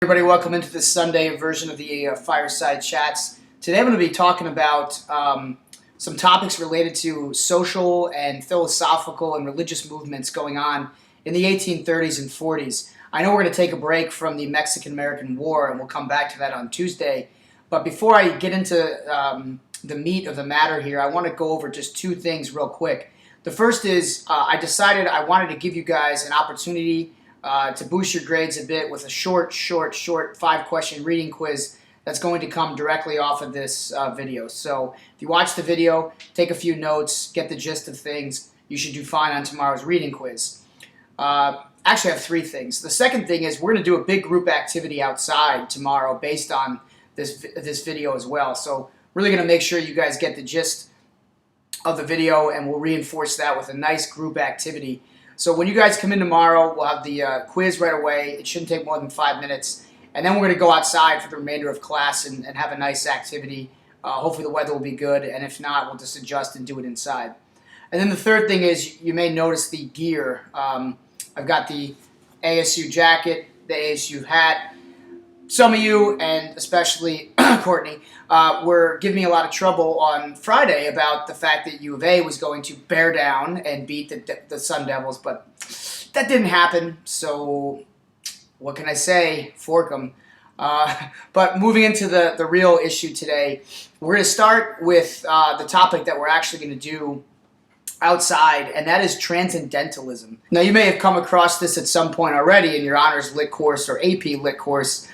Everybody, welcome into this Sunday version of the Fireside Chats. Today I'm going to be talking about some topics related to social and philosophical and religious movements going on in the 1830s and 40s. I know we're going to take a break from the Mexican-American War, and we'll come back to that on Tuesday. But before I get into the meat of the matter here, I want to go over just two things real quick. The first is I decided I wanted to give you guys an opportunity to boost your grades a bit with a short 5-question reading quiz that's going to come directly off of this video. So if you watch the video, take a few notes, get the gist of things, you should do fine on tomorrow's reading quiz. Actually, I have three things. The second thing is we're going to do a big group activity outside tomorrow based on this video as well. So really going to make sure you guys get the gist of the video, and we'll reinforce that with a nice group activity. So when you guys come in tomorrow, we'll have the quiz right away. It shouldn't take more than 5 minutes. And then we're going to go outside for the remainder of class and have a nice activity. Hopefully the weather will be good, and if not, we'll just adjust and do it inside. And then the third thing is you may notice the gear. I've got the ASU jacket, the ASU hat. Some of you, and especially Courtney, were giving me a lot of trouble on Friday about the fact that U of A was going to bear down and beat the Sun Devils, but that didn't happen, so what can I say? Fork 'em. But moving into the real issue today, we're going to start with the topic that we're actually going to do outside, and that is transcendentalism. Now, you may have come across this at some point already in your Honors Lit course or AP Lit course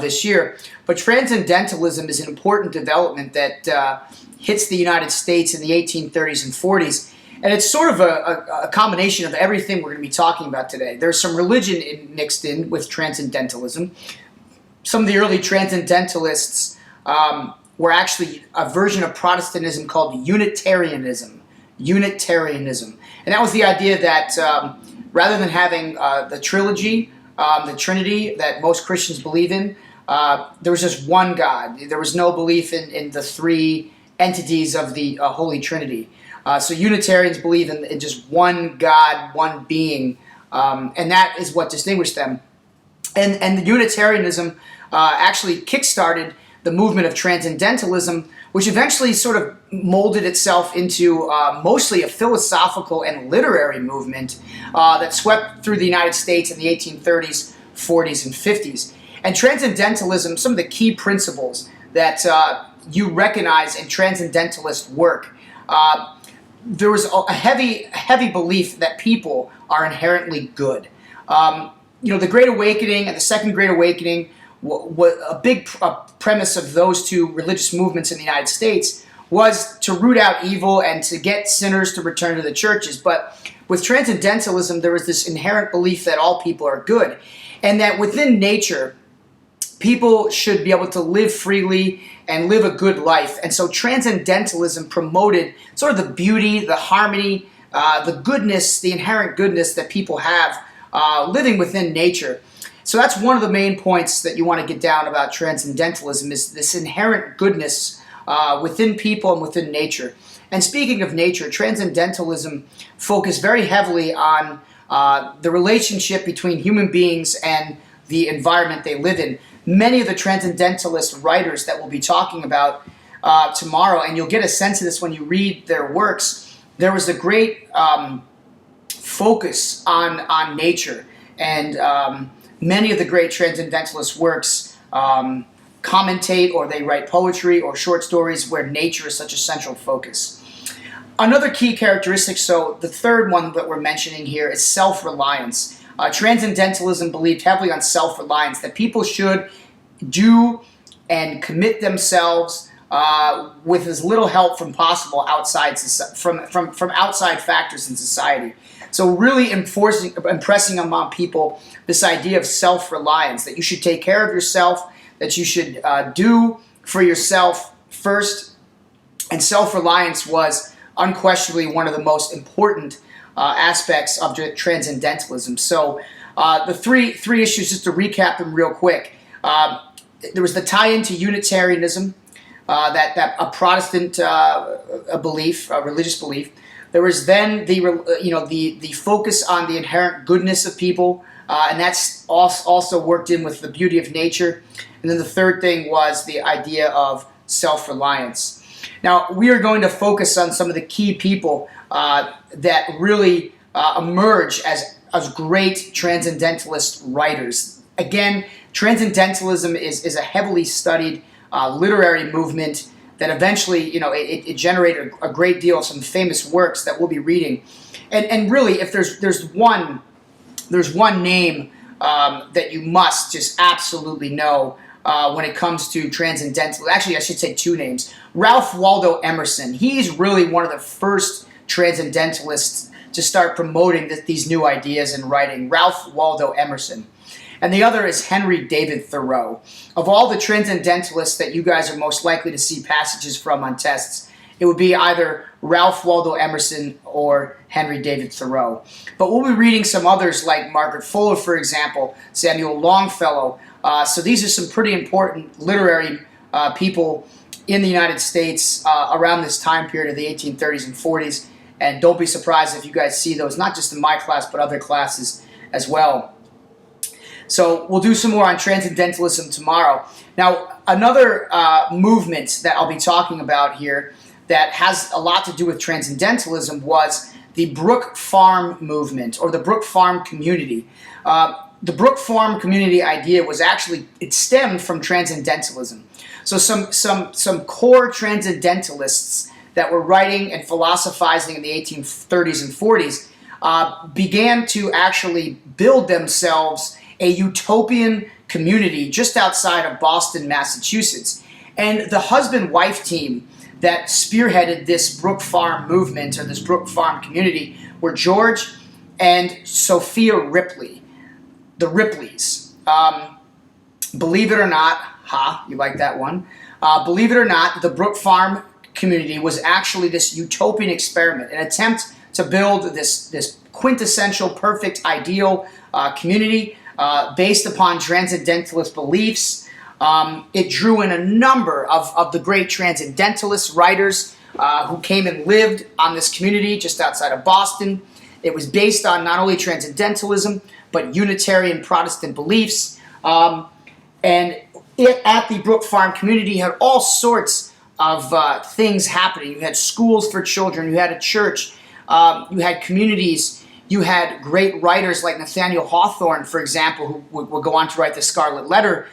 this year, but transcendentalism is an important development that hits the United States in the 1830s and 40s, and it's sort of a combination of everything we're going to be talking about today. There's some religion mixed in with transcendentalism. Some of the early transcendentalists were actually a version of Protestantism called Unitarianism. Unitarianism. And that was the idea that rather than having the trilogy, the Trinity that most Christians believe in, there was just one God. There was no belief in the three entities of the Holy Trinity. So Unitarians believe in just one God, one being, and that is what distinguished them. And the Unitarianism actually kickstarted the movement of transcendentalism, which eventually sort of molded itself into mostly a philosophical and literary movement that swept through the United States in the 1830s, 40s, and 50s. And transcendentalism, some of the key principles that you recognize in transcendentalist work, there was a heavy belief that people are inherently good. The Great Awakening and the Second Great Awakening, a big premise of those two religious movements in the United States was to root out evil and to get sinners to return to the churches. But with transcendentalism, there was this inherent belief that all people are good, and that within nature, people should be able to live freely and live a good life. And so transcendentalism promoted sort of the beauty, the harmony, the goodness, the inherent goodness that people have living within nature. So that's one of the main points that you want to get down about transcendentalism, is this inherent goodness within people and within nature. And speaking of nature, transcendentalism focused very heavily on the relationship between human beings and the environment they live in. Many of the transcendentalist writers that we'll be talking about tomorrow, and you'll get a sense of this when you read their works, there was a great focus on nature, and many of the great transcendentalist works commentate, or they write poetry or short stories where nature is such a central focus. Another key characteristic, so the third one that we're mentioning here, is self-reliance. Transcendentalism believed heavily on self-reliance, that people should do and commit themselves with as little help from possible outside from outside factors in society. So really impressing upon people this idea of self-reliance, that you should take care of yourself, that you should do for yourself first. And self-reliance was unquestionably one of the most important aspects of transcendentalism. So the three issues, just to recap them real quick. There was the tie-in to Unitarianism, that a Protestant belief, a religious belief. There was then the focus on the inherent goodness of people, and that's also worked in with the beauty of nature. And then the third thing was the idea of self-reliance. Now, we are going to focus on some of the key people that really emerge as great transcendentalist writers. Again, transcendentalism is a heavily studied literary movement that eventually, it generated a great deal of some famous works that we'll be reading. And really, if there's one name that you must just absolutely know when it comes to transcendental. Actually, I should say two names. Ralph Waldo Emerson. He's really one of the first transcendentalists to start promoting these new ideas in writing. Ralph Waldo Emerson. And the other is Henry David Thoreau. Of all the transcendentalists that you guys are most likely to see passages from on tests, it would be either Ralph Waldo Emerson or Henry David Thoreau. But we'll be reading some others like Margaret Fuller, for example, Samuel Longfellow. So these are some pretty important literary people in the United States around this time period of the 1830s and 40s. And don't be surprised if you guys see those, not just in my class, but other classes as well. So we'll do some more on transcendentalism tomorrow. Now, another movement that I'll be talking about here that has a lot to do with transcendentalism was the Brook Farm movement, or the Brook Farm community. The Brook Farm community idea was actually, it stemmed from transcendentalism. So some core transcendentalists that were writing and philosophizing in the 1830s and 40s began to actually build themselves a utopian community just outside of Boston, Massachusetts. And the husband-wife team that spearheaded this Brook Farm movement, or this Brook Farm community, were George and Sophia Ripley, the Ripleys. Believe it or not, you like that one? Believe it or not, the Brook Farm community was actually this utopian experiment, an attempt to build this quintessential, perfect, ideal community based upon transcendentalist beliefs. It drew in a number of the great transcendentalist writers who came and lived on this community just outside of Boston. It was based on not only transcendentalism, but Unitarian Protestant beliefs. And at the Brook Farm community had all sorts of things happening. You had schools for children, you had a church, you had communities, you had great writers like Nathaniel Hawthorne, for example, who would go on to write the Scarlet Letter,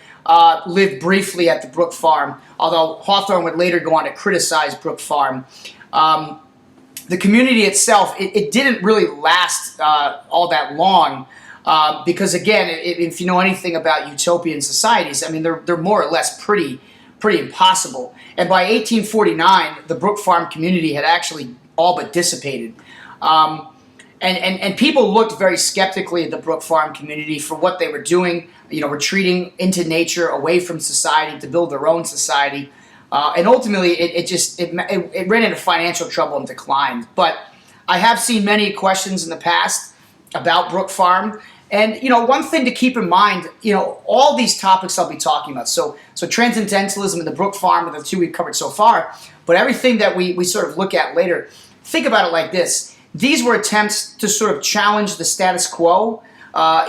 lived briefly at the Brook Farm, although Hawthorne would later go on to criticize Brook Farm. The community itself, it didn't really last all that long because, again, if you know anything about utopian societies, I mean, they're more or less pretty impossible. And by 1849, the Brook Farm community had actually all but dissipated. And people looked very skeptically at the Brook Farm community for what they were doing, retreating into nature, away from society to build their own society. And ultimately, it ran into financial trouble and declined. But I have seen many questions in the past about Brook Farm. And, one thing to keep in mind, all these topics I'll be talking about. So transcendentalism and the Brook Farm are the two we've covered so far. But everything that we sort of look at later, think about it like this. These were attempts to sort of challenge the status quo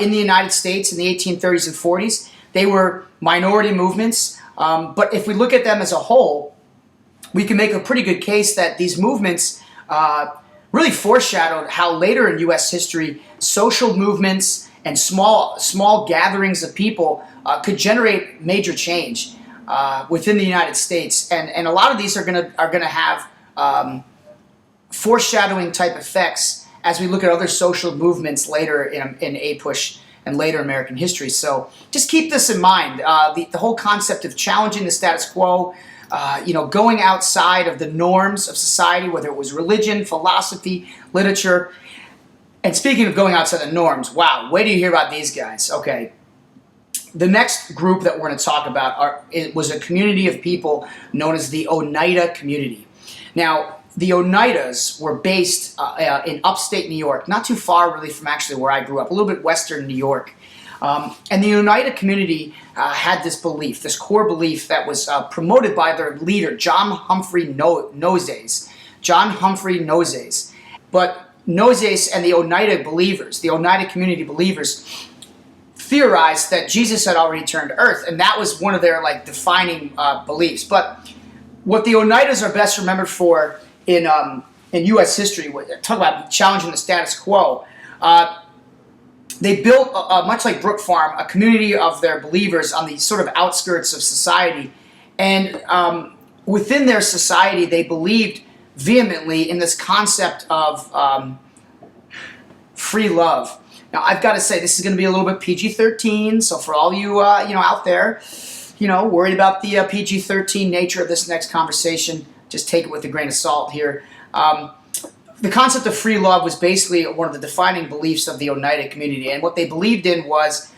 in the United States in the 1830s and 40s. They were minority movements. But if we look at them as a whole, we can make a pretty good case that these movements really foreshadowed how later in U.S. history, social movements and small gatherings of people could generate major change within the United States. And a lot of these are gonna have foreshadowing type effects as we look at other social movements later in APUSH and later American history. So just keep this in mind. The whole concept of challenging the status quo, going outside of the norms of society, whether it was religion, philosophy, literature. And speaking of going outside the norms, wow, wait till you hear about these guys. Okay. The next group that we're going to talk about was a community of people known as the Oneida community. Now, the Oneidas were based in upstate New York, not too far really from actually where I grew up, a little bit western New York. And the Oneida community had this belief, this core belief that was promoted by their leader, John Humphrey Nozes. John Humphrey Nozes. But Nozes and the Oneida believers, the Oneida community believers, theorized that Jesus had already returned to earth, and that was one of their like defining beliefs. But what the Oneidas are best remembered for in U.S. history, talk about challenging the status quo. They built, much like Brook Farm, a community of their believers on the sort of outskirts of society. And within their society, they believed vehemently in this concept of free love. Now, I've got to say, this is going to be a little bit PG-13, so for all you, out there, worried about the PG-13 nature of this next conversation, just take it with a grain of salt here. The concept of free love was basically one of the defining beliefs of the Oneida community, and what they believed in was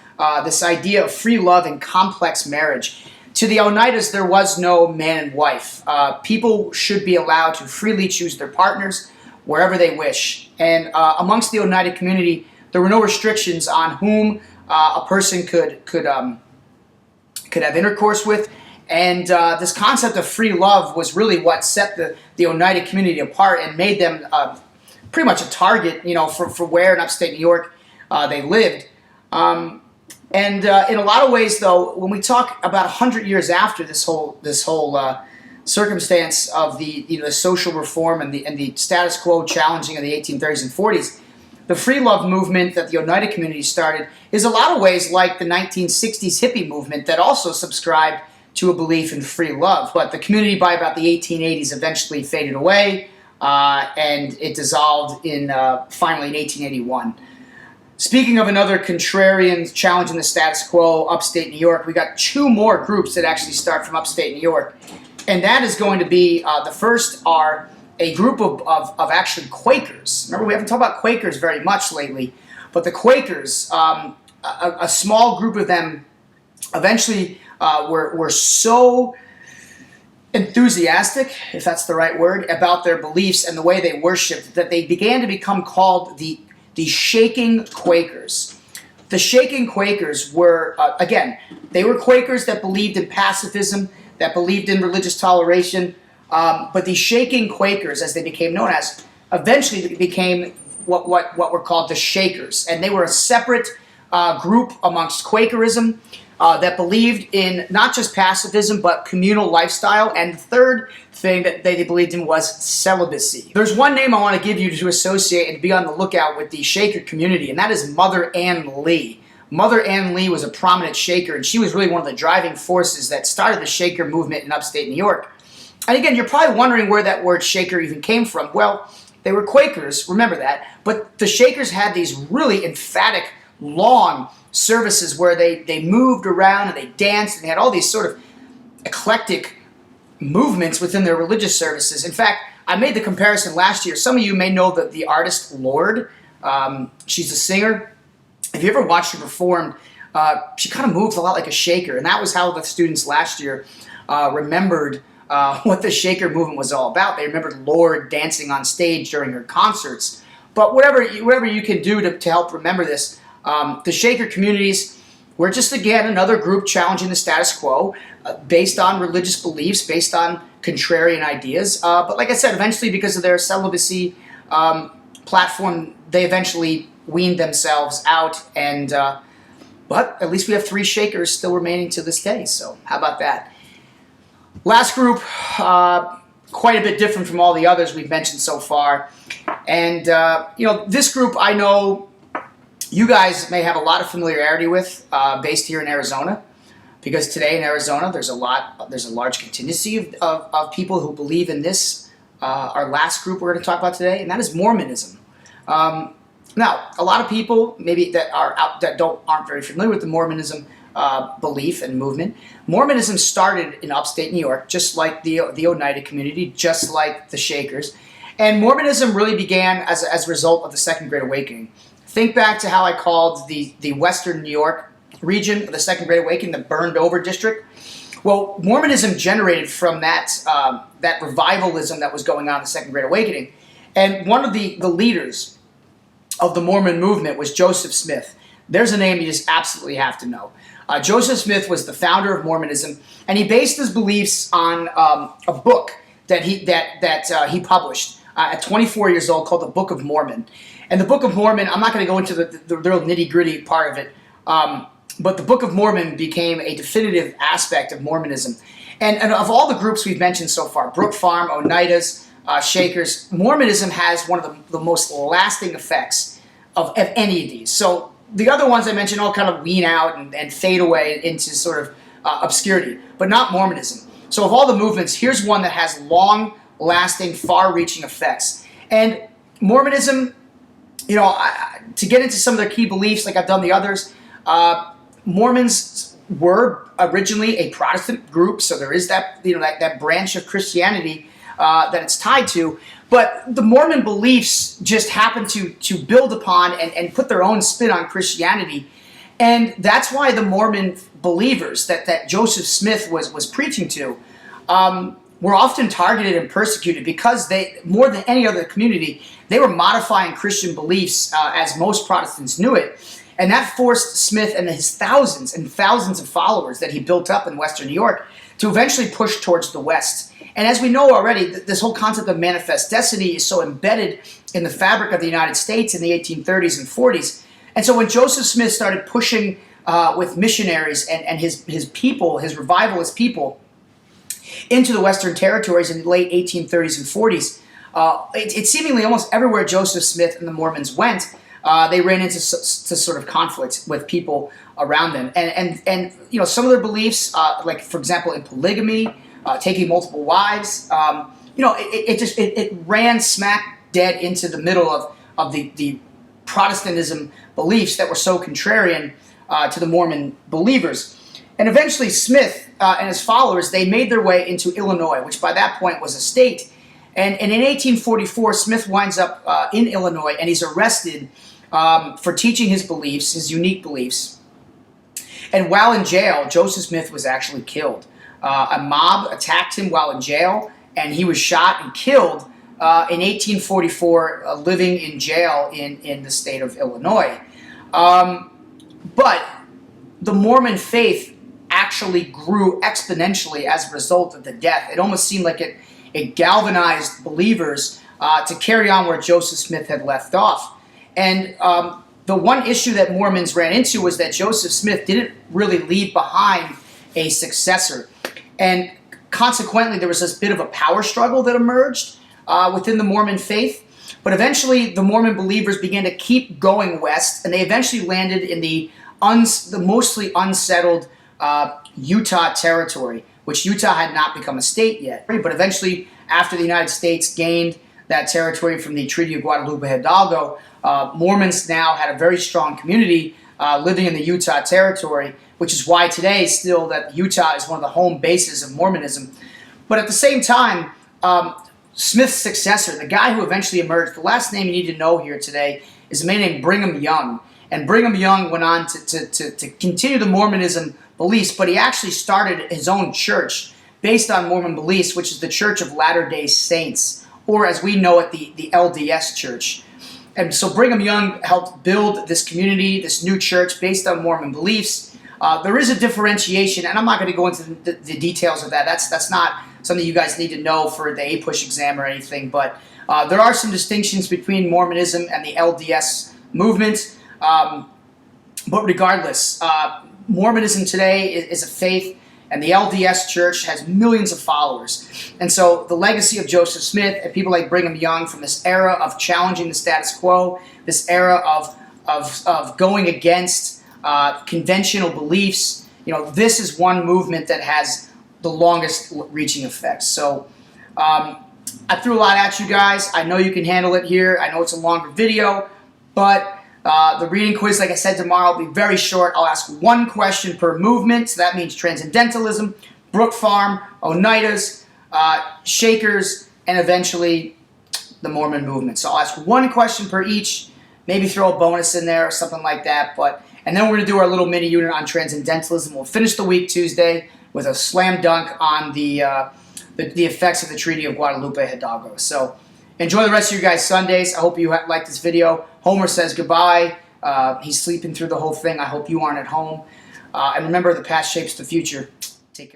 this idea of free love and complex marriage. To the Oneidas, there was no man and wife. People should be allowed to freely choose their partners wherever they wish. And amongst the Oneida community, there were no restrictions on whom a person could have intercourse with. And this concept of free love was really what set the Oneida community apart and made them pretty much a target, for where in upstate New York they lived. And in a lot of ways, though, when we talk about 100 years after this whole circumstance of the social reform and the status quo challenging of the 1830s and 40s, the free love movement that the Oneida community started is a lot of ways like the 1960s hippie movement that also subscribed to a belief in free love. But the community by about the 1880s eventually faded away, and it dissolved finally in 1881. Speaking of another contrarian challenging the status quo, upstate New York, we got two more groups that actually start from upstate New York. And that is going to be, the first are a group of actually Quakers. Remember, we haven't talked about Quakers very much lately, but the Quakers, a small group of them eventually were so enthusiastic, if that's the right word, about their beliefs and the way they worshipped that they began to become called the Shaking Quakers. The Shaking Quakers were, again, they were Quakers that believed in pacifism, that believed in religious toleration, but the Shaking Quakers, as they became known as, eventually became what were called the Shakers. And they were a separate group amongst Quakerism that believed in not just pacifism, but communal lifestyle. And the third thing that they believed in was celibacy. There's one name I want to give you to associate and be on the lookout with the Shaker community, and that is Mother Ann Lee. Mother Ann Lee was a prominent Shaker, and she was really one of the driving forces that started the Shaker movement in upstate New York. And again, you're probably wondering where that word Shaker even came from. Well, they were Quakers, remember that, but the Shakers had these really emphatic, long services where they moved around and they danced and they had all these sort of eclectic movements within their religious services. In fact, I made the comparison last year. Some of you may know the artist Lorde. She's a singer. If you ever watched her perform, she kind of moves a lot like a Shaker, and that was how the students last year remembered what the Shaker movement was all about. They remembered Lorde dancing on stage during her concerts. But whatever you can do to help remember this, the Shaker communities were just, again, another group challenging the status quo based on religious beliefs, based on contrarian ideas. But like I said, eventually, because of their celibacy platform, they eventually weaned themselves out. And but at least we have three Shakers still remaining to this day. So how about that? Last group, quite a bit different from all the others we've mentioned so far. And, this group I know you guys may have a lot of familiarity with, based here in Arizona, because today in Arizona there's a large contingency of people who believe in this, our last group we're going to talk about today, and that is Mormonism. Now, a lot of people maybe that aren't very familiar with the Mormonism belief and movement. Mormonism started in upstate New York, just like the Oneida community, just like the Shakers, and Mormonism really began as a result of the Second Great Awakening. Think back to how I called the Western New York region of the Second Great Awakening the burned over district. Well, Mormonism generated from that revivalism that was going on in the Second Great Awakening. And one of the leaders of the Mormon movement was Joseph Smith. There's a name you just absolutely have to know. Joseph Smith was the founder of Mormonism, and he based his beliefs on a book that he published at 24 years old called the Book of Mormon. And the Book of Mormon, I'm not going to go into the real nitty-gritty part of it, But the Book of Mormon became a definitive aspect of Mormonism. And of all the groups we've mentioned so far, Brook Farm, Oneidas, Shakers, Mormonism has one of the most lasting effects of any of these. So the other ones I mentioned all kind of wean out and fade away into sort of obscurity, but not Mormonism. So of all the movements, here's one that has long-lasting, far-reaching effects. And Mormonism, you know, to get into some of their key beliefs, like I've done the others, Mormons were originally a Protestant group, so there is that, you know, that branch of Christianity that it's tied to. But the Mormon beliefs just happen to build upon and put their own spin on Christianity. And that's why the Mormon believers that Joseph Smith was preaching to were often targeted and persecuted, because they, more than any other community, they were modifying Christian beliefs as most Protestants knew it. And that forced Smith and his thousands and thousands of followers that he built up in Western New York to eventually push towards the West. And as we know already, this whole concept of manifest destiny is so embedded in the fabric of the United States in the 1830s and 40s. And so when Joseph Smith started pushing with missionaries and his people, his revivalist people, into the Western territories in the late 1830s and 40s, it seemingly almost everywhere Joseph Smith and the Mormons went, they ran into sort of conflict with people around them. And you know, some of their beliefs, like for example in polygamy, taking multiple wives, you know, it ran smack dead into the middle of the Protestantism beliefs that were so contrarian to the Mormon believers. And eventually Smith and his followers, they made their way into Illinois, which by that point was a state. And in 1844, Smith winds up in Illinois, and he's arrested for teaching his beliefs, his unique beliefs. And while in jail, Joseph Smith was actually killed. A mob attacked him while in jail, and he was shot and killed in 1844, living in jail in the state of Illinois. But the Mormon faith actually grew exponentially as a result of the death. It almost seemed like it galvanized believers to carry on where Joseph Smith had left off. And the one issue that Mormons ran into was that Joseph Smith didn't really leave behind a successor. And consequently, there was this bit of a power struggle that emerged within the Mormon faith. But eventually, the Mormon believers began to keep going west, and they eventually landed in the mostly unsettled Utah territory, which Utah had not become a state yet. But eventually, after the United States gained that territory from the Treaty of Guadalupe Hidalgo, Mormons now had a very strong community living in the Utah territory, which is why today still that Utah is one of the home bases of Mormonism. But at the same time, Smith's successor, the guy who eventually emerged, the last name you need to know here today is a man named Brigham Young. And Brigham Young went on to continue the Mormonism beliefs, but he actually started his own church based on Mormon beliefs, which is the Church of Latter-day Saints, or as we know it, the LDS Church. And so Brigham Young helped build this community, this new church based on Mormon beliefs. There is a differentiation, and I'm not going to go into the details of that. That's not something you guys need to know for the APUSH exam or anything, but there are some distinctions between Mormonism and the LDS movement. But regardless, Mormonism today is a faith, and the LDS Church has millions of followers. And so the legacy of Joseph Smith and people like Brigham Young from this era of challenging the status quo, this era of going against conventional beliefs, you know, this is one movement that has the longest reaching effects. So I threw a lot at you guys. I know you can handle it here. I know it's a longer video, but the reading quiz, like I said, tomorrow will be very short. I'll ask one question per movement, so that means Transcendentalism, Brook Farm, Oneidas, Shakers, and eventually the Mormon movement. So I'll ask one question per each, maybe throw a bonus in there or something like that. And then we're going to do our little mini unit on Transcendentalism. We'll finish the week Tuesday with a slam dunk on the effects of the Treaty of Guadalupe Hidalgo. So enjoy the rest of your guys' Sundays. I hope you liked this video. Homer says goodbye. He's sleeping through the whole thing. I hope you aren't at home. And remember, the past shapes the future. Take care.